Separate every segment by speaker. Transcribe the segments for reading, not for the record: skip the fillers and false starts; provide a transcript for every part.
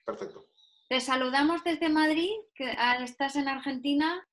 Speaker 1: perfecto.
Speaker 2: Te saludamos desde Madrid, que estás en Argentina,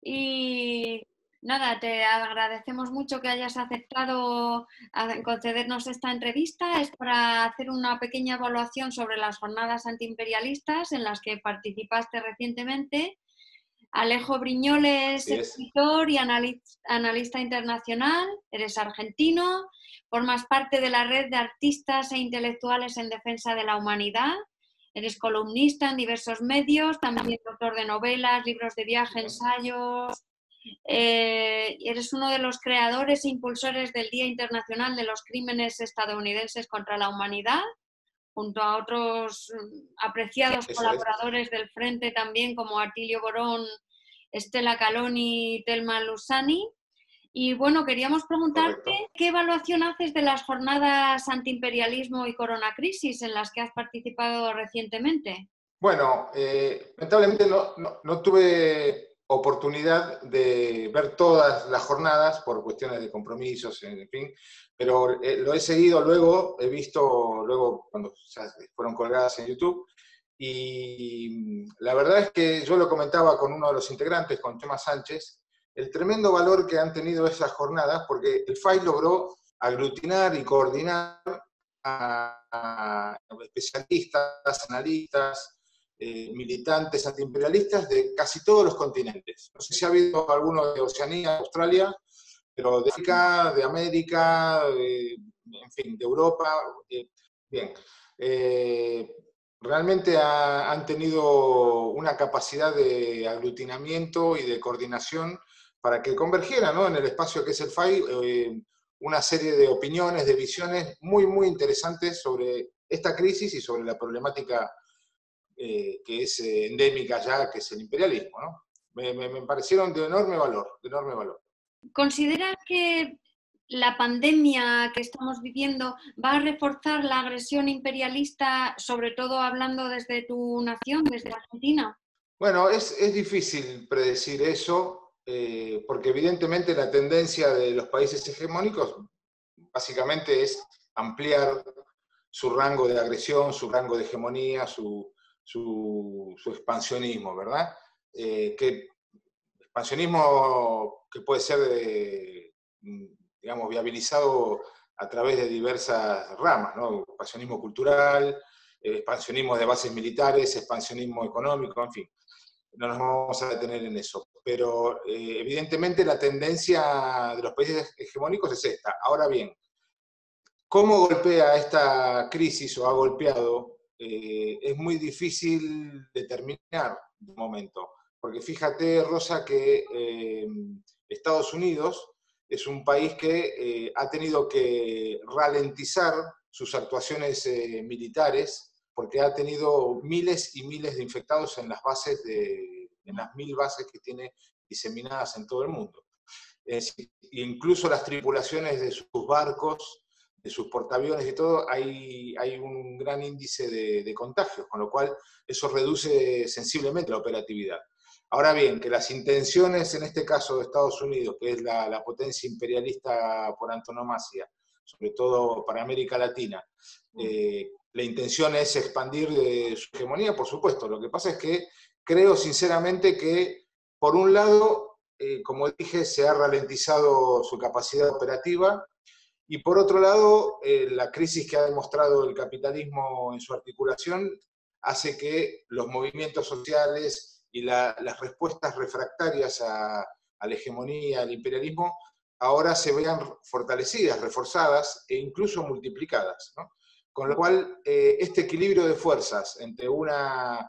Speaker 2: y nada, te agradecemos mucho que hayas aceptado concedernos esta entrevista. Es para hacer una pequeña evaluación sobre las jornadas antiimperialistas en las que participaste recientemente. Alejo Briñoles
Speaker 1: Así
Speaker 2: es
Speaker 1: es.
Speaker 2: escritor y analista internacional, eres argentino, formas parte de la red de artistas e intelectuales en defensa de la humanidad, eres columnista en diversos medios, también autor de novelas, libros de viaje, ensayos. Eres uno de los creadores e impulsores del Día Internacional de los Crímenes Estadounidenses contra la Humanidad, junto a otros apreciados
Speaker 1: Eso es.
Speaker 2: colaboradores del Frente también, como Atilio Borón, Estela Caloni y Telma Lusani. Y bueno, queríamos preguntarte
Speaker 1: Correcto.
Speaker 2: qué evaluación haces de las jornadas antiimperialismo y coronacrisis en las que has participado recientemente.
Speaker 1: Bueno, lamentablemente no tuve oportunidad de ver todas las jornadas por cuestiones de compromisos, en fin, pero lo he seguido luego, he visto luego cuando ya fueron colgadas en YouTube, y la verdad es que yo lo comentaba con uno de los integrantes, con Chema Sánchez, el tremendo valor que han tenido esas jornadas, porque el FAI logró aglutinar y coordinar a especialistas, analistas, militantes antiimperialistas de casi todos los continentes. No sé si ha habido alguno de Oceanía, Australia, pero de África, de América, en fin, de Europa. Bien. Realmente han tenido una capacidad de aglutinamiento y de coordinación para que convergieran, ¿no?, en el espacio que es el FAI, una serie de opiniones, de visiones muy, muy interesantes sobre esta crisis y sobre la problemática que es endémica ya, que es el imperialismo, ¿no? Me parecieron de enorme valor, de enorme valor.
Speaker 2: ¿Consideras que la pandemia que estamos viviendo va a reforzar la agresión imperialista, sobre todo hablando desde tu nación, desde Argentina?
Speaker 1: Bueno, es difícil predecir eso, porque evidentemente la tendencia de los países hegemónicos básicamente es ampliar su rango de agresión, su rango de hegemonía, su expansionismo, ¿verdad? Que expansionismo que puede ser, digamos, viabilizado a través de diversas ramas, ¿no? Expansionismo cultural, expansionismo de bases militares, expansionismo económico, en fin. No nos vamos a detener en eso. Pero evidentemente la tendencia de los países hegemónicos es esta. Ahora bien, ¿cómo golpea esta crisis o ha golpeado? Es muy difícil determinar de momento. Porque fíjate, Rosa, que Estados Unidos es un país que ha tenido que ralentizar sus actuaciones militares porque ha tenido miles y miles de infectados en las bases en las 1000 bases que tiene diseminadas en todo el mundo. Incluso las tripulaciones de sus barcos, de sus portaaviones y todo, hay un gran índice de contagios, con lo cual eso reduce sensiblemente la operatividad. Ahora bien, que las intenciones, en este caso de Estados Unidos, que es la potencia imperialista por antonomasia, sobre todo para América Latina, la intención es expandir su hegemonía, por supuesto. Lo que pasa es que creo sinceramente que, por un lado, como dije, se ha ralentizado su capacidad operativa, y por otro lado, la crisis que ha demostrado el capitalismo en su articulación hace que los movimientos sociales y las respuestas refractarias a la hegemonía, al imperialismo, ahora se vean fortalecidas, reforzadas e incluso multiplicadas, ¿no? Con lo cual, este equilibrio de fuerzas entre una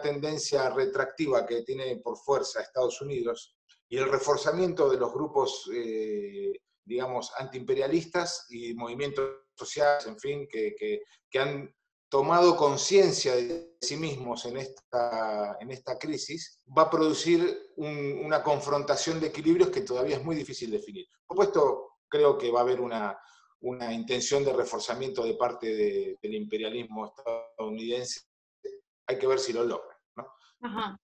Speaker 1: tendencia retractiva que tiene por fuerza Estados Unidos y el reforzamiento de los grupos digamos, antiimperialistas y movimientos sociales, en fin, que han tomado conciencia de sí mismos en esta crisis, va a producir una confrontación de equilibrios que todavía es muy difícil definir. Por supuesto, creo que va a haber una intención de reforzamiento de parte del imperialismo estadounidense. Hay que ver si lo logran, ¿no?
Speaker 2: Ajá.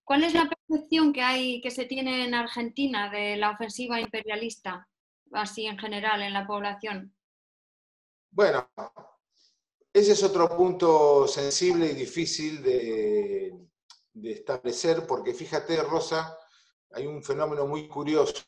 Speaker 2: ¿Cuál es la percepción que se tiene en Argentina de la ofensiva imperialista, así en general, en la población?
Speaker 1: Bueno, ese es otro punto sensible y difícil de establecer, porque fíjate, Rosa, hay un fenómeno muy curioso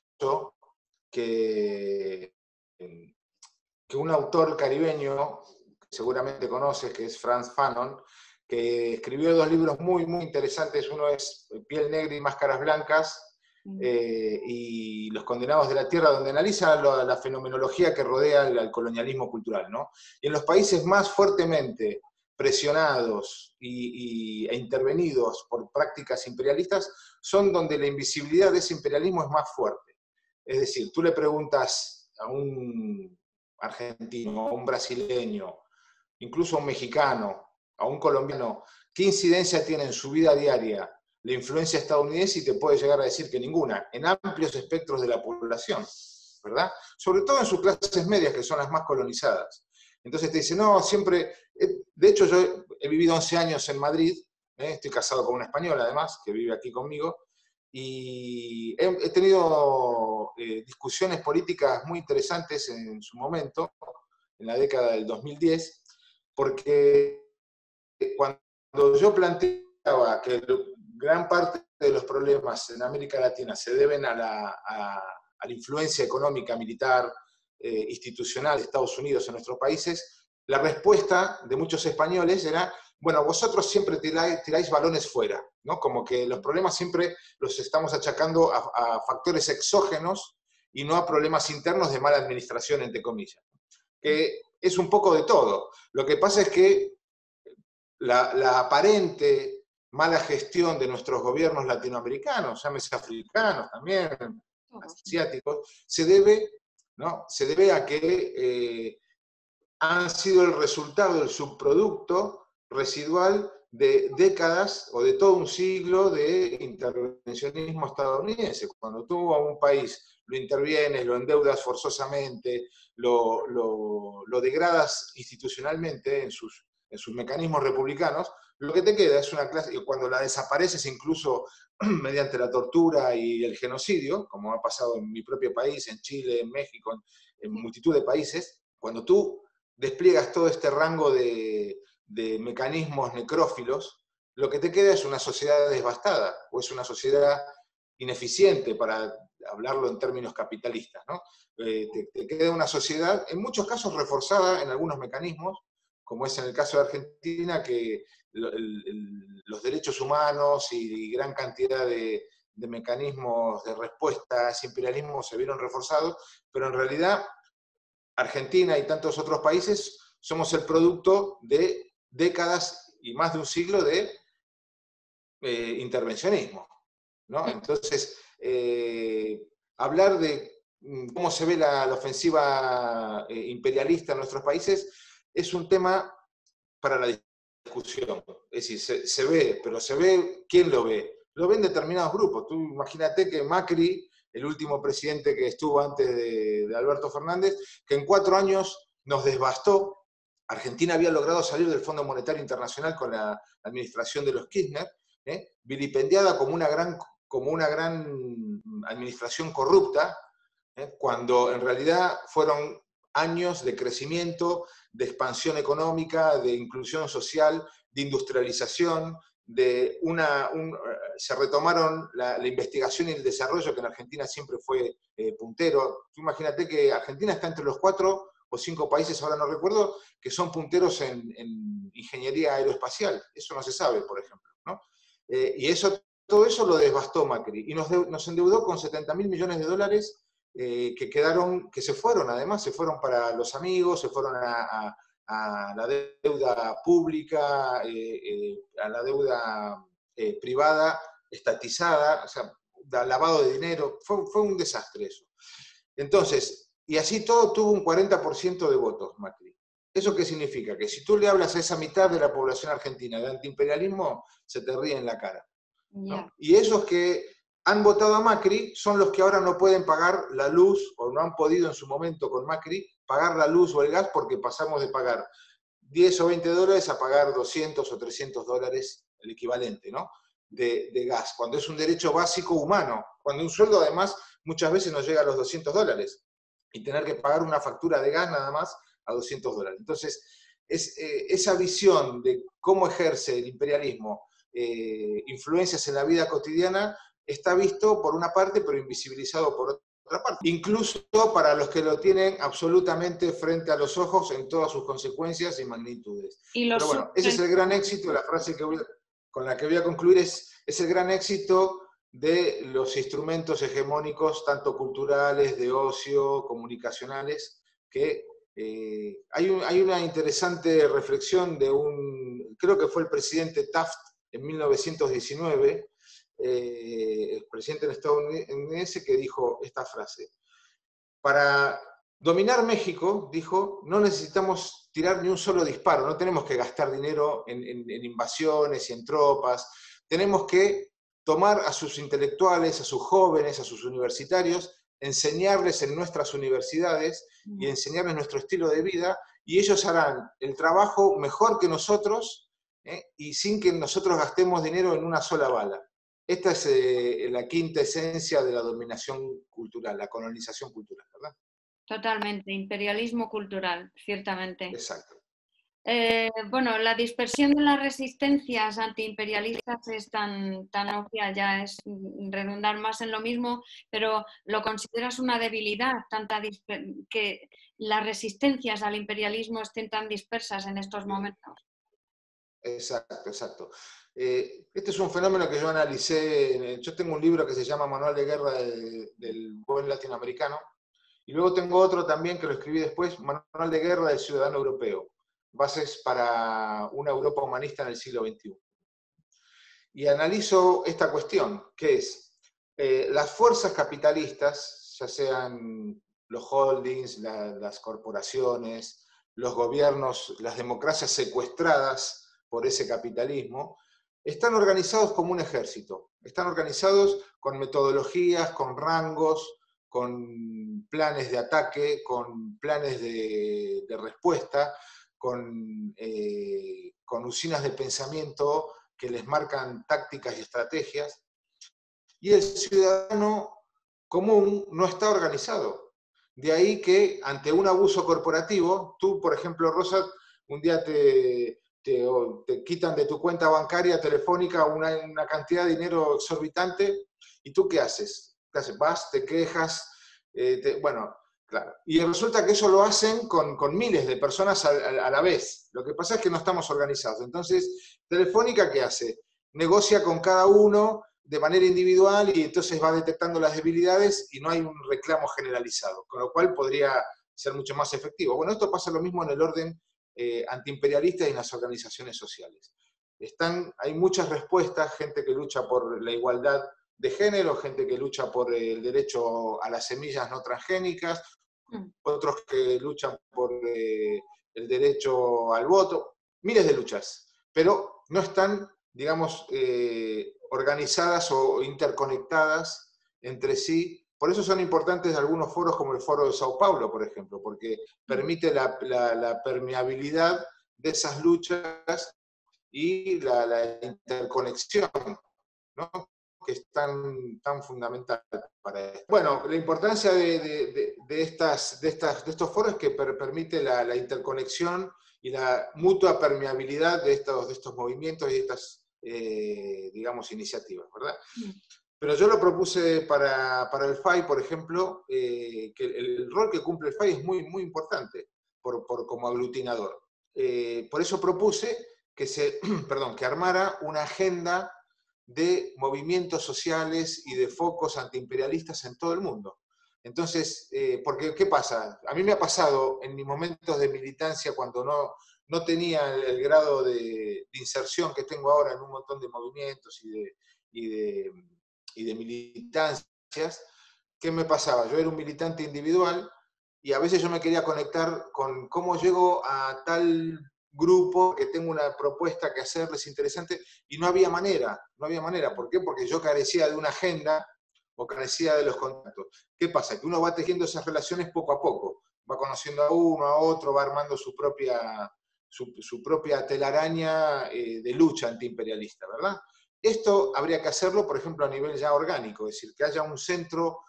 Speaker 1: que, que un autor caribeño, que seguramente conoces, que es Frantz Fanon, que escribió dos libros muy, muy interesantes. Uno es Piel Negra y Máscaras Blancas, y Los Condenados de la Tierra, donde analiza la fenomenología que rodea al colonialismo cultural, ¿no? Y en los países más fuertemente presionados e intervenidos por prácticas imperialistas, son donde la invisibilidad de ese imperialismo es más fuerte. Es decir, tú le preguntas a un argentino, a un brasileño, incluso a un mexicano, a un colombiano, ¿qué incidencia tiene en su vida diaria la influencia estadounidense? Y te puede llegar a decir que ninguna, en amplios espectros de la población, ¿verdad? Sobre todo en sus clases medias, que son las más colonizadas. Entonces te dice, no, siempre... De hecho, yo he vivido 11 años en Madrid, estoy casado con una española además, que vive aquí conmigo, y he tenido discusiones políticas muy interesantes en su momento, en la década del 2010, porque cuando yo planteaba que gran parte de los problemas en América Latina se deben a la influencia económica, militar, institucional de Estados Unidos en nuestros países, la respuesta de muchos españoles era, bueno, vosotros siempre tiráis balones fuera, ¿no? Como que los problemas siempre los estamos achacando a factores exógenos y no a problemas internos de mala administración, entre comillas. Que es un poco de todo. Lo que pasa es que la aparente mala gestión de nuestros gobiernos latinoamericanos, llámese africanos también, asiáticos, se debe, ¿no? Se debe a que han sido el resultado del subproducto residual de décadas o de todo un siglo de intervencionismo estadounidense. Cuando tú a un país lo intervienes, lo endeudas forzosamente, lo degradas institucionalmente en sus mecanismos republicanos, lo que te queda es una clase, y cuando la desapareces incluso mediante la tortura y el genocidio, como ha pasado en mi propio país, en Chile, en México, en multitud de países, cuando tú despliegas todo este rango de mecanismos necrófilos, lo que te queda es una sociedad devastada, o es una sociedad ineficiente, para hablarlo en términos capitalistas, ¿no? Te queda una sociedad, en muchos casos reforzada en algunos mecanismos, como es en el caso de Argentina, que los derechos humanos y gran cantidad de mecanismos de respuesta a ese imperialismo se vieron reforzados, pero en realidad Argentina y tantos otros países somos el producto de décadas y más de un siglo de intervencionismo, ¿no? Entonces, hablar de cómo se ve la ofensiva imperialista en nuestros países es un tema para la discusión. Es decir, se ve, pero se ve, ¿quién lo ve? Lo ven determinados grupos. Tú imagínate que Macri, el último presidente que estuvo antes de Alberto Fernández, que en 4 años nos devastó. Argentina había logrado salir del Fondo Monetario Internacional con la administración de los Kirchner, vilipendiada como una gran administración corrupta, cuando en realidad fueron años de crecimiento, de expansión económica, de inclusión social, de industrialización, se retomaron la investigación y el desarrollo, que en Argentina siempre fue puntero. Tú imagínate que Argentina está entre los 4 o 5 países, ahora no recuerdo, que son punteros en ingeniería aeroespacial. Eso no se sabe, por ejemplo, ¿no? Y todo eso lo devastó Macri, y nos endeudó con 70.000 millones de dólares que se fueron, además, se fueron para los amigos, se fueron a la deuda pública, a la deuda privada, estatizada, o sea, lavado de dinero. Fue un desastre eso. Entonces, y así todo tuvo un 40% de votos, Macri. ¿Eso qué significa? Que si tú le hablas a esa mitad de la población argentina de antiimperialismo, se te ríe en la cara, ¿no? Yeah. Y esos que han votado a Macri son los que ahora no pueden pagar la luz, o no han podido en su momento con Macri pagar la luz o el gas, porque pasamos de pagar 10 o 20 dólares a pagar 200 o 300 dólares, el equivalente, ¿no? de gas, cuando es un derecho básico humano, cuando un sueldo además muchas veces no llega a los 200 dólares, y tener que pagar una factura de gas nada más a 200 dólares. Entonces, esa visión de cómo ejerce el imperialismo influencias en la vida cotidiana está visto por una parte, pero invisibilizado por otra parte. Incluso para los que lo tienen absolutamente frente a los ojos en todas sus consecuencias y magnitudes. Pero bueno, ese es el gran éxito, la frase con la que voy a concluir es el gran éxito de los instrumentos hegemónicos, tanto culturales, de ocio, comunicacionales, que hay una interesante reflexión de creo que fue el presidente Taft en 1919, el presidente estadounidense, que dijo esta frase: para dominar México, dijo, no necesitamos tirar ni un solo disparo, no tenemos que gastar dinero en invasiones y en tropas, tenemos que tomar a sus intelectuales, a sus jóvenes, a sus universitarios, enseñarles en nuestras universidades y enseñarles nuestro estilo de vida, y ellos harán el trabajo mejor que nosotros, y sin que nosotros gastemos dinero en una sola bala. Esta es la quinta esencia de la dominación cultural, la colonización cultural, ¿verdad?
Speaker 2: Totalmente, imperialismo cultural, ciertamente.
Speaker 1: Exacto.
Speaker 2: Bueno, la dispersión de las resistencias antiimperialistas es tan obvia, ya es redundar más en lo mismo, pero ¿lo consideras una debilidad que las resistencias al imperialismo estén tan dispersas en estos momentos?
Speaker 1: Exacto, exacto. Este es un fenómeno que yo analicé. Yo tengo un libro que se llama Manual de Guerra del Buen Latinoamericano, y luego tengo otro también que lo escribí después, Manual de Guerra del Ciudadano Europeo, bases para una Europa humanista en el siglo XXI. Y analizo esta cuestión, que es las fuerzas capitalistas, ya sean los holdings, las corporaciones, los gobiernos, las democracias secuestradas por ese capitalismo, están organizados como un ejército, están organizados con metodologías, con rangos, con planes de ataque, con planes de respuesta, con usinas de pensamiento que les marcan tácticas y estrategias, y el ciudadano común no está organizado. De ahí que ante un abuso corporativo, tú, por ejemplo, Rosa, un día te quitan de tu cuenta bancaria, telefónica, una cantidad de dinero exorbitante, ¿y tú qué haces? ¿Qué haces? Vas, te quejas, bueno, claro. Y resulta que eso lo hacen con miles de personas a la vez. Lo que pasa es que no estamos organizados. Entonces, Telefónica, ¿qué hace? Negocia con cada uno de manera individual y entonces va detectando las debilidades y no hay un reclamo generalizado, con lo cual podría ser mucho más efectivo. Bueno, esto pasa lo mismo en el orden antiimperialista y en las organizaciones sociales. Hay muchas respuestas, gente que lucha por la igualdad de género, gente que lucha por el derecho a las semillas no transgénicas, otros que luchan por el derecho al voto, miles de luchas, pero no están, digamos, organizadas o interconectadas entre sí. Por eso son importantes algunos foros como el Foro de Sao Paulo, por ejemplo, porque permite la permeabilidad de esas luchas y la interconexión, ¿no?, que es tan fundamental para esto. Bueno, la importancia de estos foros es que permite la interconexión y la mutua permeabilidad de estos movimientos y estas, digamos, iniciativas, ¿verdad? Pero yo lo propuse para el FAI, por ejemplo, que el rol que cumple el FAI es muy, muy importante como aglutinador. Por eso propuse que armara una agenda de movimientos sociales y de focos antiimperialistas en todo el mundo. Entonces, porque ¿qué pasa? A mí me ha pasado en mis momentos de militancia, cuando no tenía el grado de inserción que tengo ahora en un montón de movimientos y de militancias, ¿qué me pasaba? Yo era un militante individual y a veces yo me quería conectar con cómo llego a tal grupo que tengo una propuesta que hacerles interesante, y no había manera. ¿Por qué? Porque yo carecía de una agenda o carecía de los contactos. ¿Qué pasa? Que uno va tejiendo esas relaciones poco a poco, va conociendo a uno, a otro, va armando su propia telaraña de lucha antiimperialista, ¿verdad? Esto habría que hacerlo, por ejemplo, a nivel ya orgánico, es decir, que haya un centro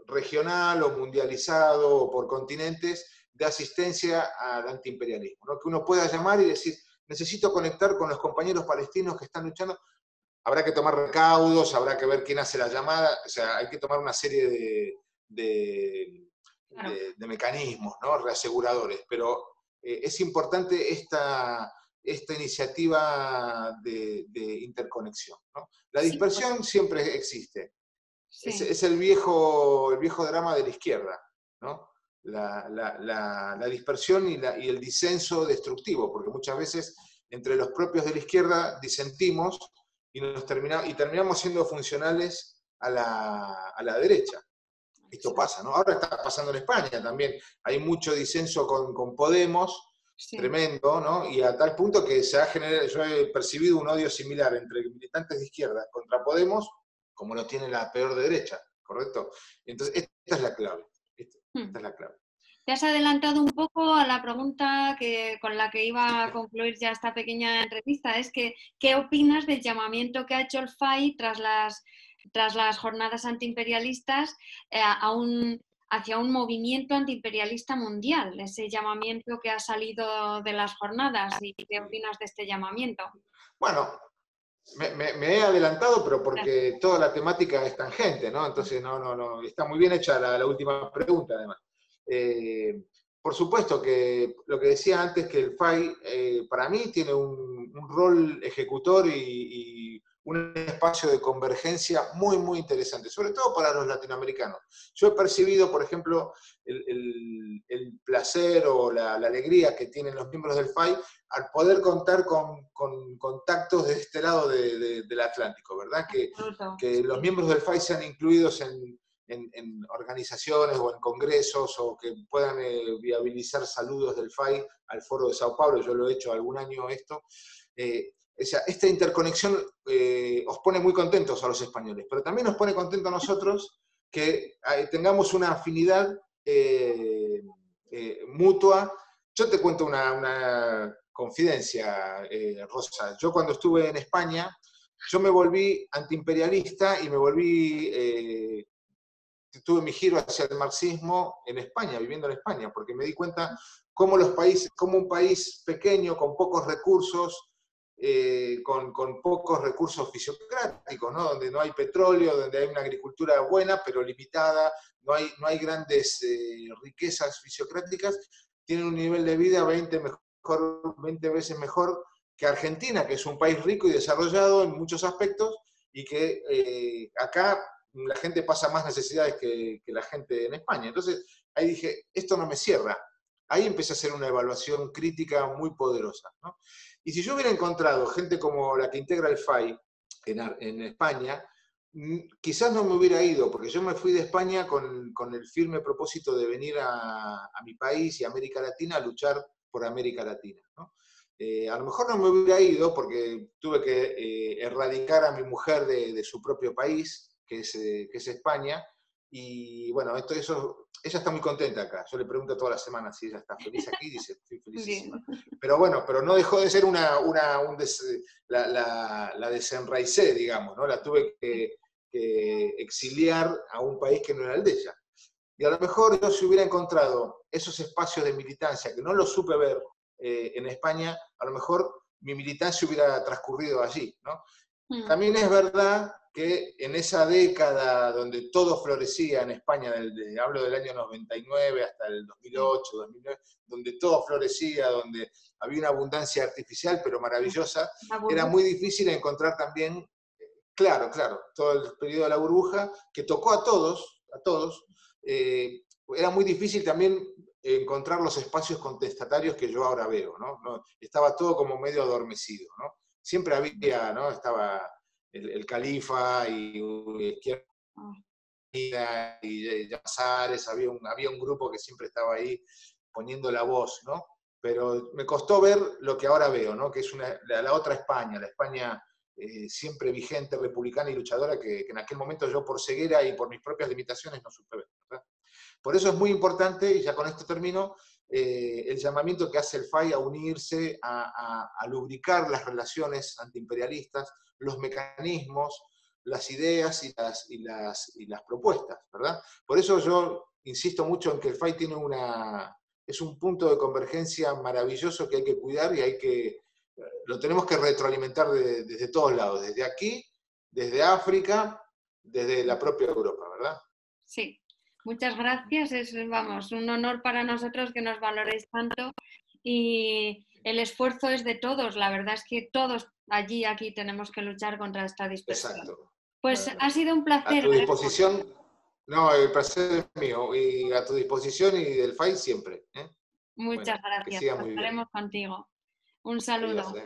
Speaker 1: regional o mundializado o por continentes de asistencia al antiimperialismo, ¿no? Que uno pueda llamar y decir, necesito conectar con los compañeros palestinos que están luchando. Habrá que tomar recaudos, habrá que ver quién hace la llamada, o sea, hay que tomar una serie
Speaker 2: Claro.
Speaker 1: de mecanismos, ¿no? Reaseguradores, pero es importante esta iniciativa de interconexión, ¿no? La
Speaker 2: Sí, pues,
Speaker 1: dispersión siempre existe,
Speaker 2: sí,
Speaker 1: es el viejo drama de la izquierda, ¿no? La dispersión y el disenso destructivo, porque muchas veces entre los propios de la izquierda disentimos y terminamos siendo funcionales a la derecha. Esto
Speaker 2: exacto,
Speaker 1: pasa, ¿no? Ahora está pasando en España también. Hay mucho disenso con Podemos,
Speaker 2: sí.
Speaker 1: tremendo, ¿no? Y a tal punto que se ha generado, yo he percibido un odio similar entre militantes de izquierda contra Podemos, como lo tiene la peor de derecha, ¿correcto? Entonces, esta es la clave. Esta
Speaker 2: Hmm.
Speaker 1: es la clave.
Speaker 2: Te has adelantado un poco a la pregunta con la que iba a concluir ya esta pequeña entrevista. Es que, ¿qué opinas del llamamiento que ha hecho el FAI tras las jornadas antiimperialistas hacia un movimiento antiimperialista mundial? Ese llamamiento que ha salido de las jornadas. ¿Y qué opinas de este llamamiento?
Speaker 1: Bueno, me he adelantado, pero porque toda la temática es tangente, ¿no? Entonces, no, está muy bien hecha la última pregunta, además. Eh, por supuesto que lo que decía antes, que el FAI para mí tiene un rol ejecutor y un espacio de convergencia muy interesante, sobre todo para los latinoamericanos. Yo he percibido, por ejemplo, el placer o la alegría que tienen los miembros del FAI al poder contar con contactos de este lado del Atlántico, ¿verdad?
Speaker 2: Absoluto.
Speaker 1: Que los miembros del FAI sean incluidos en organizaciones o en congresos o que puedan viabilizar saludos del FAI al Foro de Sao Paulo, yo lo he hecho algún año esto. Esta interconexión os pone muy contentos a los españoles, pero también nos pone contentos a nosotros que tengamos una afinidad mutua. Yo te cuento una confidencia, Rosa. Yo cuando estuve en España, yo me volví antiimperialista y me volví, tuve mi giro hacia el marxismo en España, viviendo en España, porque me di cuenta cómo un país pequeño, con pocos recursos, con pocos recursos fisiocráticos, ¿no? Donde no hay petróleo, donde hay una agricultura buena, pero limitada, no hay grandes riquezas fisiocráticas, tienen un nivel de vida 20 veces mejor que Argentina, que es un país rico y desarrollado en muchos aspectos, y que acá la gente pasa más necesidades que la gente en España. Entonces, ahí dije, esto no me cierra. Ahí empecé a hacer una evaluación crítica muy poderosa, ¿no? Y si yo hubiera encontrado gente como la que integra el FAI en España, quizás no me hubiera ido, porque yo me fui de España con el firme propósito de venir a mi país y a América Latina a luchar por América Latina, ¿no? A lo mejor no me hubiera ido porque tuve que erradicar a mi mujer de su propio país, que es España, y bueno, ella está muy contenta acá. Yo le pregunto todas las semanas si ella está feliz aquí, y dice, estoy felicísima.
Speaker 2: Bien.
Speaker 1: Pero bueno, pero no dejó de ser la desenraicé, digamos, ¿no? La tuve que exiliar a un país que no era el de ella. Y a lo mejor yo si hubiera encontrado esos espacios de militancia que no los supe ver en España, a lo mejor mi militancia hubiera transcurrido allí, ¿no?
Speaker 2: Mm.
Speaker 1: También es verdad que en esa década donde todo florecía en España, hablo del año 99 hasta el 2008, 2009, donde todo florecía, donde había una abundancia artificial pero maravillosa,
Speaker 2: La
Speaker 1: era
Speaker 2: burbuja.
Speaker 1: muy difícil encontrar también, claro, todo el periodo de la burbuja, que tocó a todos, era muy difícil también encontrar los espacios contestatarios que yo ahora veo, ¿no? Estaba todo como medio adormecido, ¿no? Siempre había, ¿no? Estaba el Califa y Izquierda y Llamazares, había un grupo que siempre estaba ahí poniendo la voz, ¿no? Pero me costó ver lo que ahora veo, ¿no? Que es la otra España, la España siempre vigente, republicana y luchadora, que en aquel momento yo por ceguera y por mis propias limitaciones no supe ver, ¿verdad? Por eso es muy importante, y ya con esto termino, el llamamiento que hace el FAI a unirse, a lubricar las relaciones antiimperialistas, los mecanismos, las ideas y las propuestas, ¿verdad? Por eso yo insisto mucho en que el FAI tiene es un punto de convergencia maravilloso que hay que cuidar y lo tenemos que retroalimentar desde todos lados, desde aquí, desde África, desde la propia Europa, ¿verdad?
Speaker 2: Sí, muchas gracias. Es, vamos, un honor para nosotros que nos valoréis tanto y el esfuerzo es de todos. La verdad es que todos allí, aquí, tenemos que luchar contra esta dispersión.
Speaker 1: Exacto.
Speaker 2: Pues ha sido un
Speaker 1: A
Speaker 2: placer.
Speaker 1: tu disposición, no, el placer es mío, y a tu disposición y del FAI siempre.
Speaker 2: Muchas
Speaker 1: Bueno, que
Speaker 2: gracias.
Speaker 1: siga muy bien.
Speaker 2: Estaremos contigo. Un saludo.
Speaker 1: Adiós,